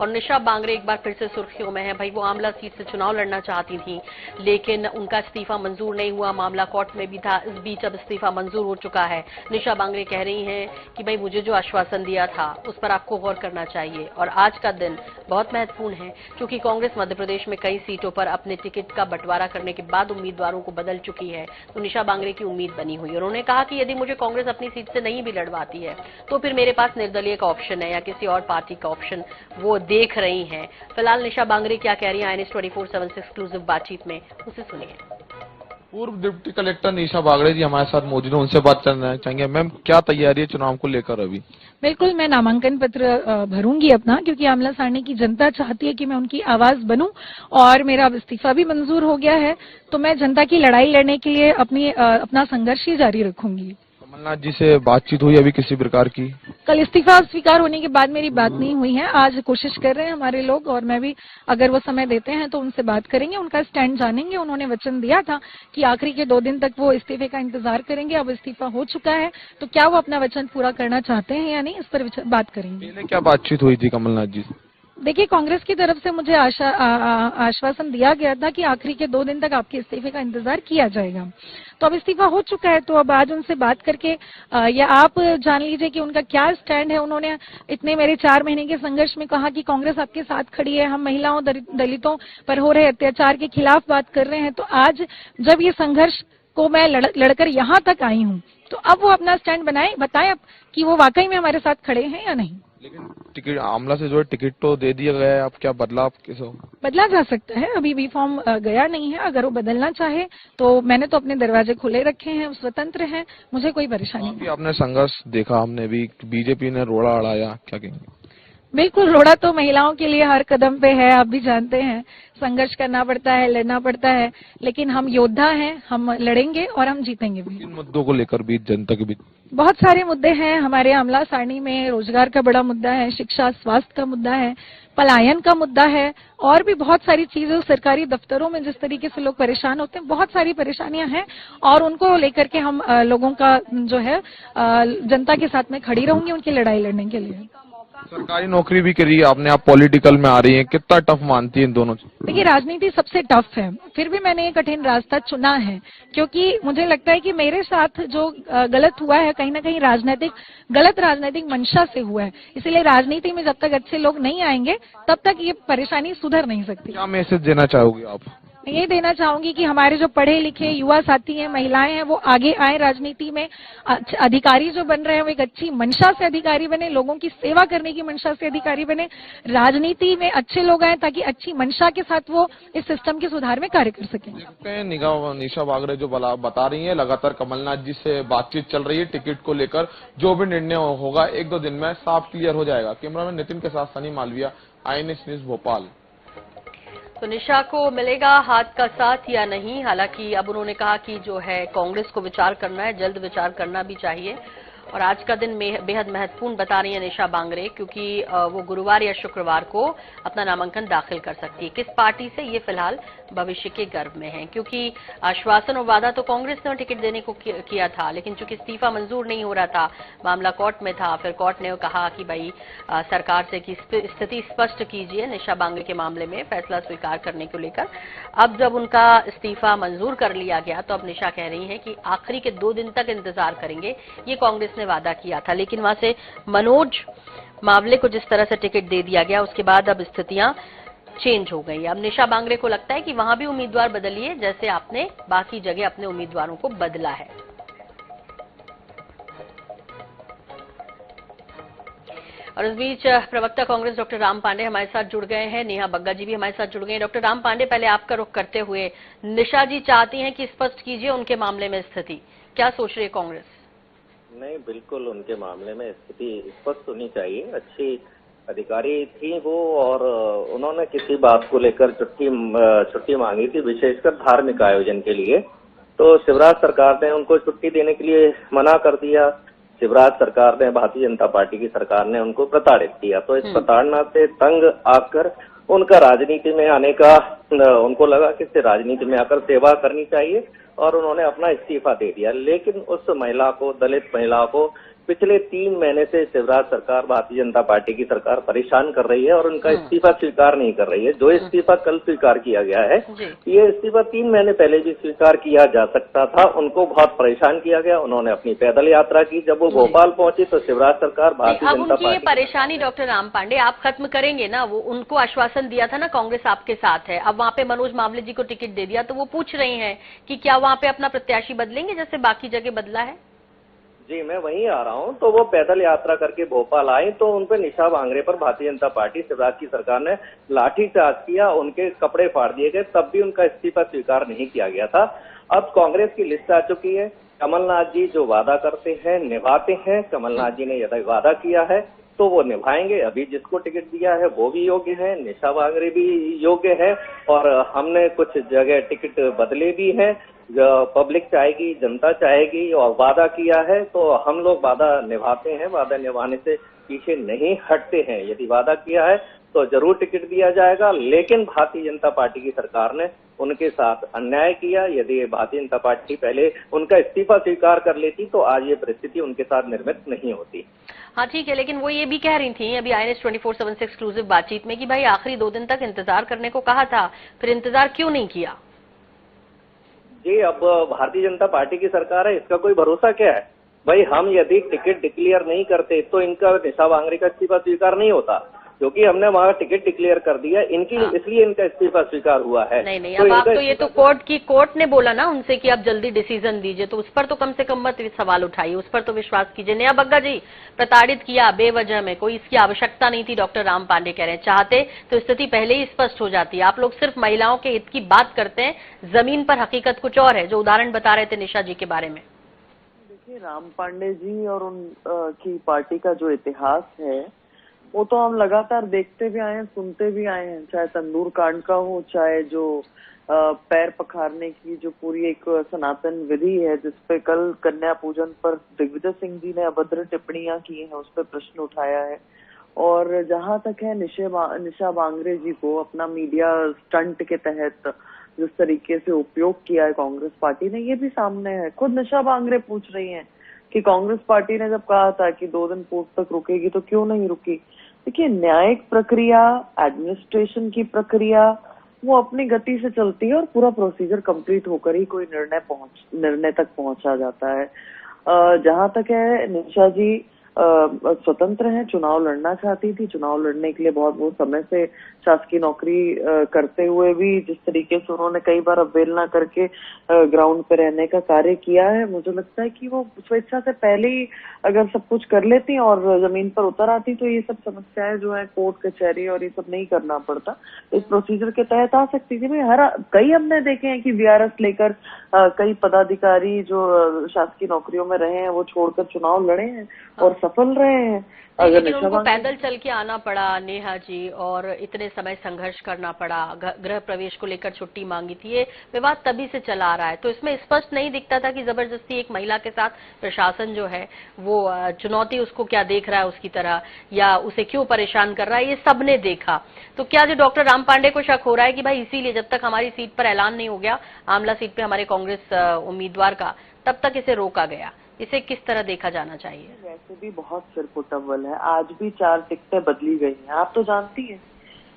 और निशा बांगरे एक बार फिर से सुर्खियों में है। भाई वो आमला सीट से चुनाव लड़ना चाहती थी, लेकिन उनका इस्तीफा मंजूर नहीं हुआ। मामला कोर्ट में भी था। इस बीच अब इस्तीफा मंजूर हो चुका है। निशा बांगरे कह रही हैं कि भाई मुझे जो आश्वासन दिया था उस पर आपको गौर करना चाहिए और आज का दिन बहुत महत्वपूर्ण है, क्योंकि कांग्रेस मध्य प्रदेश में कई सीटों पर अपने टिकट का बंटवारा करने के बाद उम्मीदवारों को बदल चुकी है। तो निशा बांगरे की उम्मीद बनी हुई है। उन्होंने कहा कि यदि मुझे कांग्रेस अपनी सीट से नहीं भी लड़वाती है तो फिर मेरे पास निर्दलीय का ऑप्शन है या किसी और पार्टी का ऑप्शन वो देख रही हैं। फिलहाल निशा बांगरे क्या कह रही है INS 24/7 से एक्सक्लूसिव बातचीत में, उसे सुनिए। पूर्व डिप्टी कलेक्टर निशा बांगरे जी हमारे साथ मौजूद हैं, उनसे बात करना चाहेंगे। मैम, क्या तैयारी है चुनाव को लेकर अभी? बिल्कुल, मैं नामांकन पत्र भरूंगी अपना, क्योंकि आमला सारणी की जनता चाहती है कि मैं उनकी आवाज बनूं और मेरा इस्तीफा भी मंजूर हो गया है। तो मैं जनता की लड़ाई लड़ने के लिए अपना संघर्ष ही जारी रखूंगी। कमलनाथ जी से बातचीत हुई अभी किसी प्रकार की? कल इस्तीफा स्वीकार होने के बाद मेरी बात नहीं हुई है। आज कोशिश कर रहे हैं हमारे लोग और मैं भी, अगर वो समय देते हैं तो उनसे बात करेंगे, उनका स्टैंड जानेंगे। उन्होंने वचन दिया था कि आखिरी के 2 दिन तक वो इस्तीफे का इंतजार करेंगे। अब इस्तीफा हो चुका है तो क्या वो अपना वचन पूरा करना चाहते हैं या नहीं, इस पर बात करेंगे। पहले क्या बातचीत हुई थी कमलनाथ जी से? देखिए, कांग्रेस की तरफ से मुझे आश्वासन दिया गया था कि आखिरी के 2 दिन तक आपके इस्तीफे का इंतजार किया जाएगा। तो अब इस्तीफा हो चुका है, तो अब आज उनसे बात करके या आप जान लीजिए कि उनका क्या स्टैंड है। उन्होंने इतने मेरे 4 महीने के संघर्ष में कहा कि कांग्रेस आपके साथ खड़ी है, हम महिलाओं दलितों पर हो रहे अत्याचार के खिलाफ बात कर रहे हैं। तो आज जब ये संघर्ष को मैं लड़कर यहाँ तक आई हूँ, तो अब वो अपना स्टैंड बताएं कि वो वाकई में हमारे साथ खड़े हैं या नहीं। लेकिन टिकट आमला से जो है टिकट तो दे दिया गया है, अब क्या बदलाव कैसे बदला जा सकता है? अभी भी फॉर्म गया नहीं है। अगर वो बदलना चाहे तो मैंने तो अपने दरवाजे खुले रखे हैं, स्वतंत्र हैं, मुझे कोई परेशानी नहीं। आपने संघर्ष देखा, हमने भी बीजेपी ने रोड़ा अड़ाया, क्या कहेंगे? बिल्कुल, रोड़ा तो महिलाओं के लिए हर कदम पे है, आप भी जानते हैं। संघर्ष करना पड़ता है, लड़ना पड़ता है, लेकिन हम योद्धा हैं, हम लड़ेंगे और हम जीतेंगे भी। इन मुद्दों को लेकर भी जनता के बीच बहुत सारे मुद्दे हैं हमारे आमला सारणी में। रोजगार का बड़ा मुद्दा है, शिक्षा स्वास्थ्य का मुद्दा है, पलायन का मुद्दा है और भी बहुत सारी चीजें। सरकारी दफ्तरों में जिस तरीके से लोग परेशान होते हैं, बहुत सारी परेशानियां हैं और उनको लेकर के हम लोगों का जो है जनता के साथ में खड़ी रहूंगी उनकी लड़ाई लड़ने के लिए। सरकारी नौकरी भी करी आपने, आप पॉलिटिकल में आ रही हैं, कितना टफ मानती है इन दोनों? देखिए, राजनीति सबसे टफ है, फिर भी मैंने ये कठिन रास्ता चुना है, क्योंकि मुझे लगता है कि मेरे साथ जो गलत हुआ है कहीं ना कहीं गलत राजनीतिक मंशा से हुआ है। इसलिए राजनीति में जब तक अच्छे लोग नहीं आएंगे तब तक ये परेशानी सुधर नहीं सकती। क्या मैसेज देना चाहोगे आप? मैं ये देना चाहूंगी कि हमारे जो पढ़े लिखे युवा साथी हैं, महिलाएं हैं, वो आगे आए राजनीति में। अधिकारी जो बन रहे हैं वो एक अच्छी मंशा से अधिकारी बने, लोगों की सेवा करने की मंशा से अधिकारी बने। राजनीति में अच्छे लोग आए ताकि अच्छी मंशा के साथ वो इस सिस्टम के सुधार में कार्य कर सकें। निशा बांगरे जो बता रही है, लगातार कमलनाथ जी से बातचीत चल रही है टिकट को लेकर। जो भी निर्णय होगा 1-2 दिन में साफ क्लियर हो जाएगा। कैमरामैन नितिन के साथ सनी मालविया, INS न्यूज भोपाल। तो निशा को मिलेगा हाथ का साथ या नहीं? हालांकि अब उन्होंने कहा कि जो है कांग्रेस को विचार करना है, जल्द विचार करना भी चाहिए। और आज का दिन बेहद महत्वपूर्ण बता रही है निशा बांगरे, क्योंकि वो गुरुवार या शुक्रवार को अपना नामांकन दाखिल कर सकती है। किस पार्टी से, ये फिलहाल भविष्य के गर्भ में है, क्योंकि आश्वासन और वादा तो कांग्रेस ने टिकट देने को किया था, लेकिन चूंकि इस्तीफा मंजूर नहीं हो रहा था, मामला कोर्ट में था, फिर कोर्ट ने कहा कि भाई सरकार से कि स्थिति स्पष्ट कीजिए निशा बांगरे के मामले में फैसला स्वीकार करने को लेकर। अब जब उनका इस्तीफा मंजूर कर लिया गया तो अब निशा कह रही है कि आखिरी के 2 दिन तक इंतजार करेंगे। ये कांग्रेस ने वादा किया था, लेकिन वहां से मनोज मावले को जिस तरह से टिकट दे दिया गया उसके बाद अब स्थितियां चेंज हो गई। अब निशा बांगरे को लगता है कि वहां भी उम्मीदवार बदलिए जैसे आपने बाकी जगह अपने उम्मीदवारों को बदला है। और इस बीच प्रवक्ता कांग्रेस डॉक्टर राम पांडे हमारे साथ जुड़ गए हैं, नेहा बग्गा जी भी हमारे साथ जुड़ गए हैं। डॉक्टर राम पांडे, पहले आपका रुख करते हुए, निशा जी चाहती हैं कि स्पष्ट कीजिए उनके मामले में स्थिति, क्या सोच रही है कांग्रेस? नहीं, बिल्कुल उनके मामले में स्थिति स्पष्ट होनी चाहिए। अच्छी अधिकारी थी वो और उन्होंने किसी बात को लेकर छुट्टी मांगी थी, विशेषकर धार्मिक आयोजन के लिए। तो शिवराज सरकार ने उनको छुट्टी देने के लिए मना कर दिया। शिवराज सरकार ने, भारतीय जनता पार्टी की सरकार ने उनको प्रताड़ित किया। तो इस प्रताड़ना से तंग आकर उनका राजनीति में आने का, उनको लगा कि राजनीति में आकर सेवा करनी चाहिए और उन्होंने अपना इस्तीफा दे दिया। लेकिन उस महिला को, दलित महिला को पिछले 3 महीने से शिवराज सरकार, भारतीय जनता पार्टी की सरकार परेशान कर रही है और उनका इस्तीफा स्वीकार नहीं कर रही है। जो इस्तीफा कल स्वीकार किया गया है, ये इस्तीफा 3 महीने पहले भी स्वीकार किया जा सकता था। उनको बहुत परेशान किया गया, उन्होंने अपनी पैदल यात्रा की। जब वो भोपाल पहुंची तो शिवराज सरकार, भारतीय जनता पार्टी, ये पार्टी, परेशानी डॉक्टर राम पांडे आप खत्म करेंगे ना? वो उनको आश्वासन दिया था ना, कांग्रेस आपके साथ है। अब वहां पे मनोज मावले जी को टिकट दे दिया, तो वो पूछ रही हैं कि क्या वहां पे अपना प्रत्याशी बदलेंगे जैसे बाकी जगह बदला है? जी, मैं वहीं आ रहा हूं। तो वो पैदल यात्रा करके भोपाल आए तो उन पर निशा बांगरे पर भारतीय जनता पार्टी, शिवराज की सरकार ने लाठीचार्ज किया, उनके कपड़े फाड़ दिए गए, तब भी उनका इस्तीफा स्वीकार नहीं किया गया था। अब कांग्रेस की लिस्ट आ चुकी है। कमलनाथ जी जो वादा करते हैं निभाते हैं। कमलनाथ जी ने यदि वादा किया है तो वो निभाएंगे। अभी जिसको टिकट दिया है वो भी योग्य है, निशा बांगरे भी योग्य है, और हमने कुछ जगह टिकट बदले भी हैं। पब्लिक चाहेगी, जनता चाहेगी, और वादा किया है तो हम लोग वादा निभाते हैं। वादा निभाने से पीछे नहीं हटते हैं। यदि वादा किया है तो जरूर टिकट दिया जाएगा, लेकिन भारतीय जनता पार्टी की सरकार ने उनके साथ अन्याय किया। यदि भारतीय जनता पार्टी पहले उनका इस्तीफा स्वीकार कर लेती तो आज ये परिस्थिति उनके साथ निर्मित नहीं होती। हाँ ठीक है, लेकिन वो ये भी कह रही थी अभी INS 24/7 से एक्सक्लूसिव बातचीत में कि भाई आखिरी 2 दिन तक इंतजार करने को कहा था, फिर इंतजार क्यों नहीं किया? जी, अब भारतीय जनता पार्टी की सरकार है, इसका कोई भरोसा क्या है? भाई हम यदि टिकट डिक्लेयर नहीं करते तो इनका निशा बांगरे का इस्तीफा स्वीकार नहीं होता, क्योंकि हमने वहां टिकट डिक्लेयर कर दिया इनकी, इसलिए इनका इस्तीफा स्वीकार हुआ है। नहीं, अब आप तो ये तो कोर्ट ने बोला ना उनसे कि आप जल्दी डिसीजन दीजिए, तो उस पर तो कम से कम मत सवाल उठाइए, उस पर तो विश्वास कीजिए। नेहा बग्गा जी, प्रताड़ित किया बेवजह में, कोई इसकी आवश्यकता नहीं थी, डॉक्टर राम पांडे कह रहे हैं। चाहते तो स्थिति पहले ही स्पष्ट हो जाती है। आप लोग सिर्फ महिलाओं के हित की बात करते हैं, जमीन पर हकीकत कुछ और है, जो उदाहरण बता रहे थे निशा जी के बारे में। देखिए, राम पांडे जी और उनकी पार्टी का जो इतिहास है वो तो हम लगातार देखते भी आए हैं, सुनते भी आए हैं। चाहे तंदूर कांड का हो, चाहे जो पैर पखारने की जो पूरी एक सनातन विधि है, जिसपे कल कन्या पूजन पर दिग्विजय सिंह जी ने अभद्र टिप्पणियां की हैं, उस पर प्रश्न उठाया है। और जहां तक है निशा बांगरे जी को अपना मीडिया स्टंट के तहत जिस तरीके से उपयोग किया है कांग्रेस पार्टी ने, ये भी सामने है। खुद निशा बांगरे पूछ रही हैं कि कांग्रेस पार्टी ने जब कहा था कि 2 दिन पूर्व तक रुकेगी तो क्यों नहीं रुकी। देखिए, न्यायिक प्रक्रिया, एडमिनिस्ट्रेशन की प्रक्रिया वो अपनी गति से चलती है और पूरा प्रोसीजर कंप्लीट होकर ही कोई निर्णय तक पहुंचा जाता है। जहां तक है, निशा जी स्वतंत्र हैं, चुनाव लड़ना चाहती थी। चुनाव लड़ने के लिए बहुत समय से शासकीय नौकरी करते हुए भी जिस तरीके से उन्होंने कई बार अवहेलना करके ग्राउंड पे रहने का कार्य किया है, मुझे लगता है कि वो स्वेच्छा से पहले ही अगर सब कुछ कर लेती और जमीन पर उतर आती तो ये सब समस्याएं जो है कोर्ट कचहरी और ये सब नहीं करना पड़ता, इस प्रोसीजर के तहत आ सकती थी। कई हमने देखे हैं कि VRS लेकर कई पदाधिकारी जो शासकीय नौकरियों में रहे हैं वो छोड़कर चुनाव लड़े हैं और सफल रहे हैं। लेकिन उनको पैदल चल के आना पड़ा नेहा जी, और इतने समय संघर्ष करना पड़ा, गृह प्रवेश को लेकर छुट्टी मांगी थी, ये विवाद तभी से चला आ रहा है। तो इसमें स्पष्ट नहीं दिखता था कि जबरदस्ती एक महिला के साथ प्रशासन जो है वो चुनौती उसको क्या देख रहा है उसकी तरह, या उसे क्यों परेशान कर रहा है, ये सबने देखा। तो क्या जो डॉक्टर राम पांडे को शक हो रहा है कि भाई इसीलिए जब तक हमारी सीट पर ऐलान नहीं हो गया, आमला सीट पे हमारे कांग्रेस उम्मीदवार का, तब तक इसे रोका गया? इसे किस तरह देखा जाना चाहिए? वैसे भी बहुत सिरपुटअव्वल है। आज भी 4 टिकटें बदली गई हैं, आप तो जानती हैं।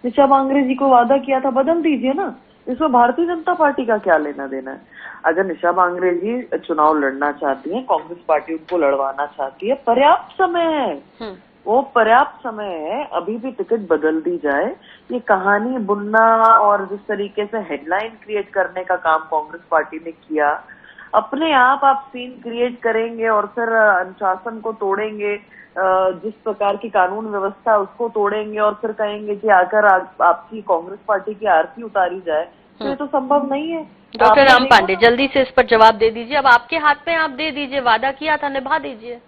निशा बांगरे जी को वादा किया था, बदल दीजिए ना, इसमें भारतीय जनता पार्टी का क्या लेना देना है। अगर निशा बांगरे जी चुनाव लड़ना चाहती है, कांग्रेस पार्टी उनको लड़वाना चाहती है, पर्याप्त समय है, वो पर्याप्त समय है, अभी भी टिकट बदल दी जाए। ये कहानी बुनना और जिस तरीके से हेडलाइन क्रिएट करने का काम कांग्रेस पार्टी ने किया, अपने आप सीन क्रिएट करेंगे और फिर अनुशासन को तोड़ेंगे, जिस प्रकार की कानून व्यवस्था उसको तोड़ेंगे और फिर कहेंगे कि आकर आपकी कांग्रेस पार्टी की आरती उतारी जाए, तो ये तो संभव नहीं है। डॉक्टर राम पांडे, जल्दी से इस पर जवाब दे दीजिए। अब आपके हाथ में, आप दे दीजिए, वादा किया था, निभा दीजिए।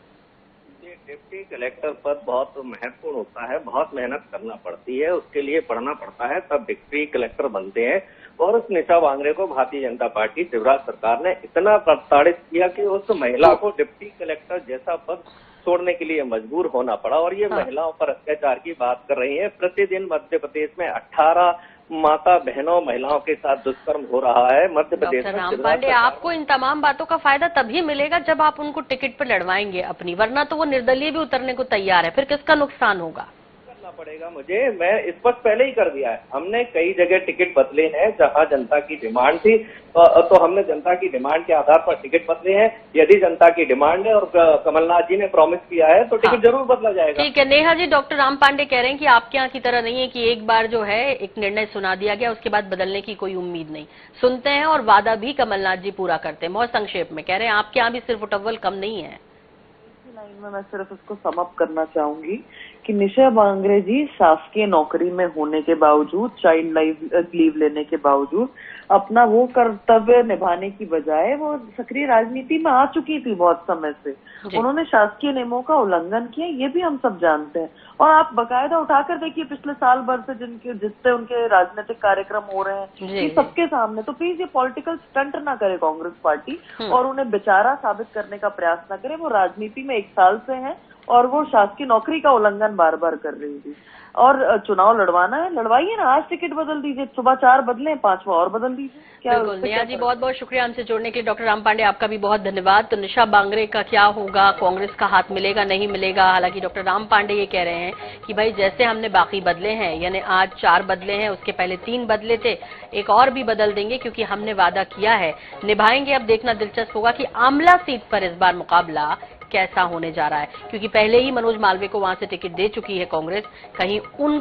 डिप्टी कलेक्टर पद बहुत महत्वपूर्ण होता है, बहुत मेहनत करना पड़ती है, उसके लिए पढ़ना पड़ता है, तब डिप्टी कलेक्टर बनते हैं। और उस निशा बांगरे को भारतीय जनता पार्टी, शिवराज सरकार ने इतना प्रताड़ित किया कि उस महिला को डिप्टी कलेक्टर जैसा पद छोड़ने के लिए मजबूर होना पड़ा। और ये हाँ। महिलाओं पर अत्याचार की बात कर रही है। प्रतिदिन मध्य प्रदेश में 18 माता बहनों महिलाओं के साथ दुष्कर्म हो रहा है। मध्य प्रदेश डॉक्टर में राम शिवराज पांडे, सरकार- आपको इन तमाम बातों का फायदा तभी मिलेगा जब आप उनको टिकट पर लड़वाएंगे अपनी, वरना तो वो निर्दलीय भी उतरने को तैयार है, फिर किसका नुकसान होगा? करना पड़ेगा मुझे, मैं स्पष्ट पहले ही कर दिया है। हमने कई जगह टिकट बदले हैं जहां जनता की डिमांड थी, तो हमने जनता की डिमांड के आधार पर टिकट बदले हैं। यदि जनता की डिमांड है और कमलनाथ जी ने प्रॉमिस किया है तो टिकट जरूर बदला जाएगा। ठीक है नेहा जी, डॉक्टर राम पांडे कह रहे हैं कि आपके यहाँ की तरह नहीं है कि एक बार जो है एक निर्णय सुना दिया गया उसके बाद बदलने की कोई उम्मीद नहीं, सुनते हैं और वादा भी कमलनाथ जी पूरा करते हैं। बहुत संक्षेप में कह रहे हैं आपके यहाँ भी सिर्फ उटव्वल कम नहीं है। लाइन में मैं सिर्फ इसको सम अप करना चाहूंगी कि निशा बांगरे जी शासकीय नौकरी में होने के बावजूद, चाइल्ड लीव लेने के बावजूद अपना वो कर्तव्य निभाने की बजाय वो सक्रिय राजनीति में आ चुकी थी बहुत समय से। उन्होंने शासकीय नियमों का उल्लंघन किया, ये भी हम सब जानते हैं। और आप बकायदा उठाकर देखिए पिछले साल भर से जिससे उनके राजनीतिक कार्यक्रम हो रहे हैं ये सबके सामने। तो प्लीज ये पॉलिटिकल स्टंट ना करे कांग्रेस पार्टी और उन्हें बेचारा साबित करने का प्रयास ना करे। वो राजनीति में 1 साल से हैं और वो शासकीय नौकरी का उल्लंघन बार बार कर रही थी। और चुनाव लड़वाना है, लड़वाइए ना, आज टिकट बदल दीजिए, सुबह 4 बदले, 5वां और बदल दीजिए। क्या बिल्कुल नेहा जी, बहुत बहुत शुक्रिया हमसे जुड़ने के लिए। डॉक्टर राम पांडे आपका भी बहुत धन्यवाद। तो निशा बांगरे का क्या होगा, कांग्रेस का हाथ मिलेगा नहीं मिलेगा? हालांकि डॉक्टर राम पांडे ये कह रहे हैं कि भाई जैसे हमने बाकी बदले हैं, यानी आज 4 बदले हैं, उसके पहले 3 बदले थे, एक और भी बदल देंगे क्योंकि हमने वादा किया है, निभाएंगे। अब देखना दिलचस्प होगा कि आमला सीट पर इस बार मुकाबला कैसा होने जा रहा है, क्योंकि पहले ही मनोज मालवीय को वहां से टिकट दे चुकी है कांग्रेस। कहीं उन